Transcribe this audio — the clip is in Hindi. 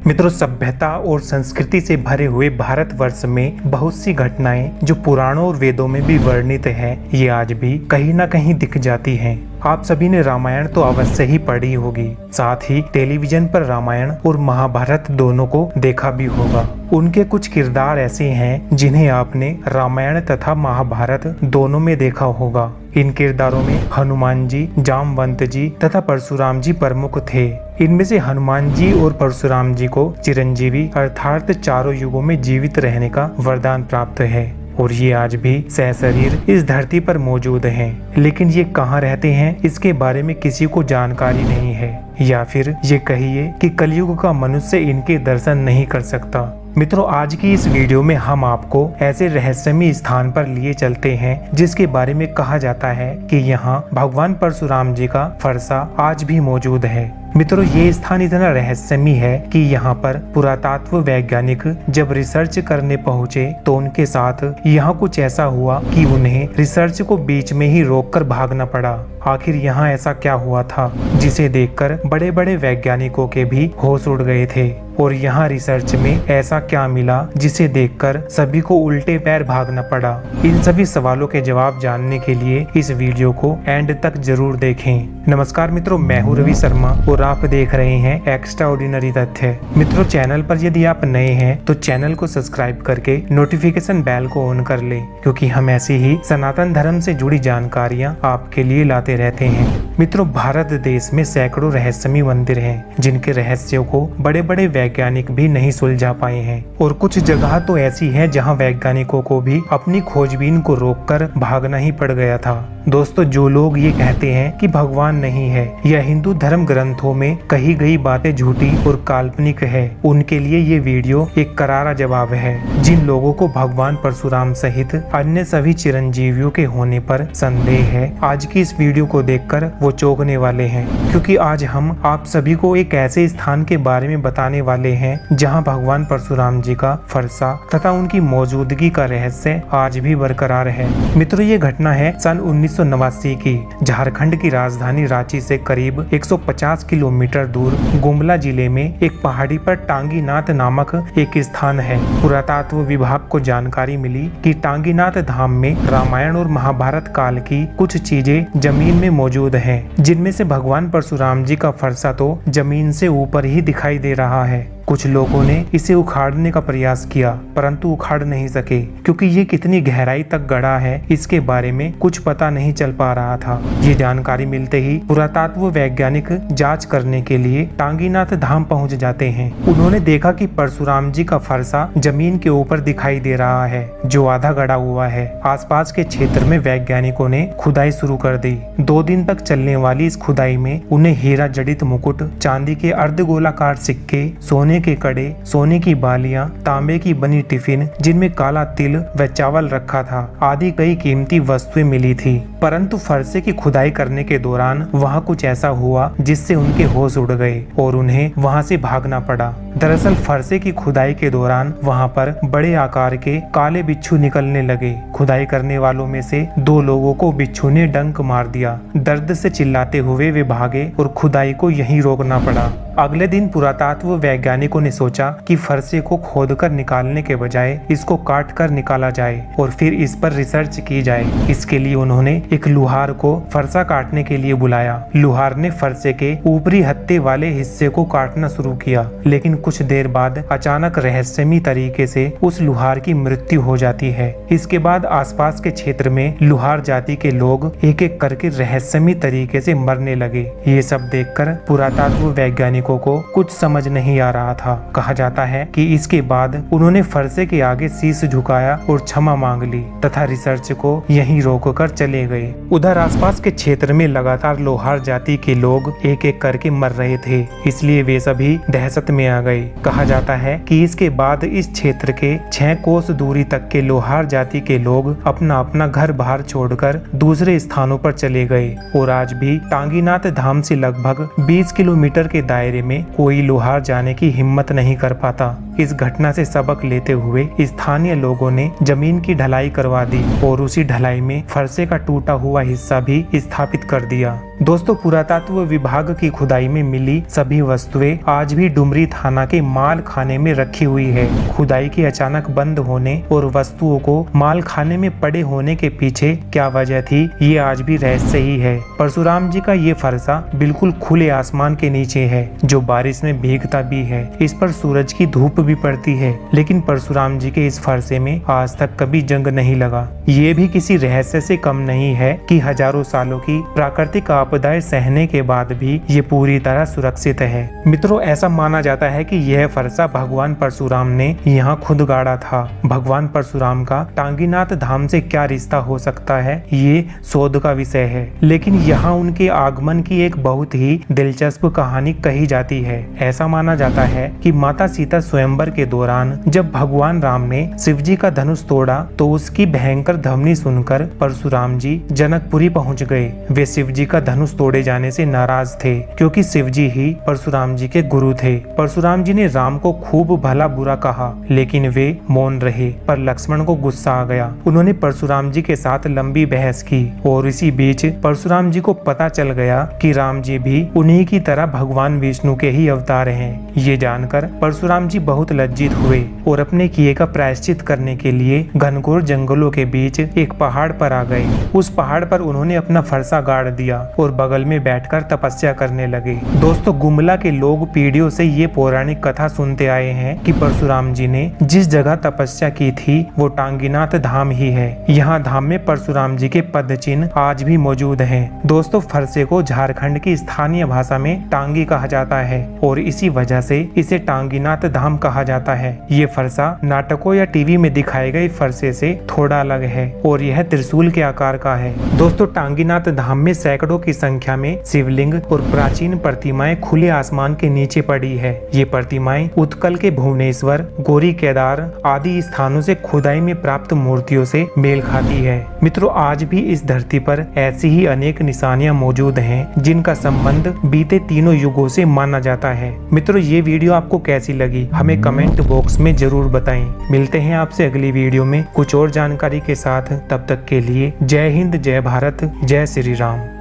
मित्रों, सभ्यता और संस्कृति से भरे हुए भारतवर्ष में बहुत सी घटनाएं जो पुराणों और वेदों में भी वर्णित हैं, ये आज भी कहीं ना कहीं दिख जाती हैं। आप सभी ने रामायण तो अवश्य ही पढ़ी होगी, साथ ही टेलीविजन पर रामायण और महाभारत दोनों को देखा भी होगा। उनके कुछ किरदार ऐसे हैं जिन्हें आपने रामायण तथा महाभारत दोनों में देखा होगा। इन किरदारों में हनुमान जी, जामवंत जी तथा परशुराम जी प्रमुख थे। इनमें से हनुमान जी और परशुराम जी को चिरंजीवी अर्थात चारों युगों में जीवित रहने का वरदान प्राप्त है और ये आज भी सशरीर इस धरती पर मौजूद हैं। लेकिन ये कहाँ रहते हैं, इसके बारे में किसी को जानकारी नहीं है, या फिर ये कहिए कि कलयुग का मनुष्य इनके दर्शन नहीं कर सकता। मित्रों, आज की इस वीडियो में हम आपको ऐसे रहस्यमय स्थान पर लिए चलते हैं जिसके बारे में कहा जाता है कि यहाँ भगवान परशुराम जी का फरसा आज भी मौजूद है। मित्रों, ये स्थान इतना रहस्यमय है कि यहाँ पर पुरातत्व वैज्ञानिक जब रिसर्च करने पहुँचे तो उनके साथ यहाँ कुछ ऐसा हुआ कि उन्हें रिसर्च को बीच में ही रोककर भागना पड़ा। आखिर यहाँ ऐसा क्या हुआ था जिसे देखकर बड़े बड़े वैज्ञानिकों के भी होश उड़ गए थे, और यहाँ रिसर्च में ऐसा क्या मिला जिसे देखकर सभी को उल्टे पैर भागना पड़ा। इन सभी सवालों के जवाब जानने के लिए इस वीडियो को एंड तक जरूर देखें। नमस्कार मित्रों, मैं हूँ रवि शर्मा और आप देख रहे हैं एक्स्ट्राऑर्डिनरी तथ्य। मित्रों, चैनल पर यदि आप नए हैं तो चैनल को सब्सक्राइब करके नोटिफिकेशन बेल को ऑन कर ले, क्योंकि हम ऐसी ही सनातन धर्म से जुड़ी जानकारियाँ आपके लिए लाते रहते हैं। मित्रों, भारत देश में सैकड़ों रहस्यमय मंदिर हैं जिनके रहस्यों को बड़े बड़े वैज्ञानिक भी नहीं सुलझा पाए हैं, और कुछ जगह तो ऐसी हैं जहां वैज्ञानिकों को भी अपनी खोजबीन को रोककर भागना ही पड़ गया था। दोस्तों, जो लोग ये कहते हैं कि भगवान नहीं है या हिंदू धर्म ग्रंथों में कही गई बातें झूठी और काल्पनिक है, उनके लिए ये वीडियो एक करारा जवाब है। जिन लोगों को भगवान परशुराम सहित अन्य सभी चिरंजीवियों के होने पर संदेह है, आज की इस वीडियो को देखकर वो चौंकने वाले हैं, क्योंकि आज हम आप सभी को एक ऐसे स्थान के बारे में बताने वाले हैं जहां भगवान परशुराम जी का फरसा तथा उनकी मौजूदगी का रहस्य आज भी बरकरार है। मित्रों, ये घटना है सन 1989 की। झारखंड की राजधानी रांची से करीब 150 किलोमीटर दूर गुमला जिले में एक पहाड़ी पर टांगीनाथ नामक एक स्थान है। पुरातत्व विभाग को जानकारी मिली कि टांगीनाथ धाम में रामायण और महाभारत काल की कुछ चीजें जमीन में मौजूद हैं, जिनमें से भगवान परशुराम जी का फरसा तो जमीन से ऊपर ही दिखाई दे रहा है। कुछ लोगों ने इसे उखाड़ने का प्रयास किया, परंतु उखाड़ नहीं सके, क्योंकि ये कितनी गहराई तक गड़ा है इसके बारे में कुछ पता नहीं चल पा रहा था। ये जानकारी मिलते ही पुरातत्व वैज्ञानिक जांच करने के लिए टांगीनाथ धाम पहुंच जाते हैं। उन्होंने देखा कि परशुराम जी का फरसा जमीन के ऊपर दिखाई दे रहा है, जो आधा गड़ा हुआ है। आसपास के क्षेत्र में वैज्ञानिकों ने खुदाई शुरू कर दी। 2 दिन तक चलने वाली इस खुदाई में उन्हें हीरा जड़ित मुकुट, चांदी के अर्धगोलाकार सिक्के, सोने के कड़े, सोने की बालियां, तांबे की बनी टिफिन जिनमें काला तिल व चावल रखा था, आदि कई कीमती वस्तुएं मिली थी। परंतु फरसे की खुदाई करने के दौरान वहां कुछ ऐसा हुआ जिससे उनके होश उड़ गए और उन्हें वहां से भागना पड़ा। दरअसल फरसे की खुदाई के दौरान वहां पर बड़े आकार के काले बिच्छू निकलने लगे। खुदाई करने वालों में से 2 लोगों को बिच्छू ने डंक मार दिया। दर्द से चिल्लाते हुए वे भागे और खुदाई को यहीं रोकना पड़ा। अगले दिन पुरातत्व वैज्ञानिकों ने सोचा कि फरसे को खोदकर निकालने के बजाय इसको काट कर निकाला जाए और फिर इस पर रिसर्च की जाए। इसके लिए उन्होंने एक लुहार को फरसा काटने के लिए बुलाया। लुहार ने फरसे के ऊपरी हत्थे वाले हिस्से को काटना शुरू किया, लेकिन कुछ देर बाद अचानक रहस्यमय तरीके से उस लुहार की मृत्यु हो जाती है। इसके बाद आसपास के क्षेत्र में लुहार जाति के लोग एक एक करके रहस्यमय तरीके से मरने लगे। ये सब देखकर पुरातत्व वैज्ञानिकों को कुछ समझ नहीं आ रहा था। कहा जाता है कि इसके बाद उन्होंने फरसे के आगे शीश झुकाया और क्षमा मांग ली तथा रिसर्च को यहीं रोककर चले गए। उधर आसपास के क्षेत्र में लगातार लोहार जाति के लोग एक एक करके मर रहे थे, इसलिए वे सभी दहशत में आ गए। कहा जाता है कि इसके बाद इस क्षेत्र के 6 कोस दूरी तक के लोहार जाति के लोग अपना अपना घर बाहर छोड़कर दूसरे स्थानों पर चले गए, और आज भी टांगीनाथ धाम से लगभग 20 किलोमीटर के दायरे में कोई लोहार जाने की हिम्मत नहीं कर पाता। इस घटना से सबक लेते हुए स्थानीय लोगों ने जमीन की ढलाई करवा दी और उसी ढलाई में फरसे का टूटा हुआ हिस्सा भी स्थापित कर दिया। दोस्तों, पुरातत्व विभाग की खुदाई में मिली सभी वस्तुएं आज भी डुमरी थाना के माल खाने में रखी हुई है। खुदाई के अचानक बंद होने और वस्तुओं को माल खाने में पड़े होने के पीछे क्या वजह थी, ये आज भी रहस्य ही है। परशुराम जी का ये फरसा बिल्कुल खुले आसमान के नीचे है, जो बारिश में भीगता भी है। इस पर सूरज की धूप भी पड़ती है, लेकिन परशुराम जी के इस फरसे में आज तक कभी जंग नहीं लगा। ये भी किसी रहस्य से कम नहीं है कि हजारों सालों की प्राकृतिक आपदाएं सहने के बाद भी ये पूरी तरह सुरक्षित है। मित्रों, ऐसा माना जाता है कि यह फरसा भगवान परशुराम ने यहाँ खुद गाड़ा था। भगवान परशुराम का टांगीनाथ धाम से क्या रिश्ता हो सकता है, ये शोध का विषय है, लेकिन यहाँ उनके आगमन की एक बहुत ही दिलचस्प कहानी कही जाती है। ऐसा माना जाता है कि माता सीता स्वयंवर के दौरान जब भगवान राम ने शिव जी का धनुष तोड़ा तो उसकी भयंकर ध्वनि सुनकर परशुराम जी जनकपुरी पहुंच गए। वे शिव जी का धनुष तोड़े जाने से नाराज थे, क्योंकि शिव जी ही परशुराम जी के गुरु थे। परशुराम जी ने राम को खूब भला बुरा कहा, लेकिन वे मौन रहे। पर लक्ष्मण को गुस्सा आ गया। उन्होंने परशुराम जी के साथ लंबी बहस की और इसी बीच परशुराम जी को पता चल गया कि राम जी भी उन्हीं की तरह भगवान विष्णु के ही अवतार हैं। ये जानकर परशुराम जी बहुत लज्जित हुए और अपने किए का प्रायश्चित करने के लिए घनघोर जंगलों के बीच एक पहाड़ पर आ गए। उस पहाड़ पर उन्होंने अपना फरसा गाड़ दिया और बगल में बैठकर तपस्या करने लगे। दोस्तों, गुमला के लोग पीढ़ियों से ये पौराणिक कथा सुनते आए हैं कि परशुराम जी ने जिस जगह तपस्या की थी वो टांगीनाथ धाम ही है। यहाँ धाम में परशुराम जी के पद चिन्ह आज भी मौजूद हैं। दोस्तों, फरसे को झारखंड की स्थानीय भाषा में टांगी कहा जाता है और इसी वजह से इसे टांगीनाथ धाम कहा जाता है। ये फरसा नाटकों या टीवी में दिखाए गए फरसे से थोड़ा अलग है और यह त्रिशूल के आकार का है। दोस्तों, टांगीनाथ धाम में सैकड़ों की संख्या में शिवलिंग और प्राचीन प्रतिमाएं खुले आसमान के नीचे पड़ी है। ये प्रतिमाएं उत्कल के भुवनेश्वर, गौरी केदार आदि स्थानों से खुदाई में प्राप्त मूर्तियों से मेल खाती है। मित्रों, आज भी इस धरती पर ऐसी ही अनेक निशानियां मौजूद हैं, जिनका संबंध बीते तीनों युगों से माना जाता है। मित्रों, ये वीडियो आपको कैसी लगी हमें कमेंट बॉक्स में जरूर बताएं। मिलते हैं आपसे अगली वीडियो में कुछ और जानकारी के साथ। तब तक के लिए जय हिंद, जय भारत, जय श्री राम।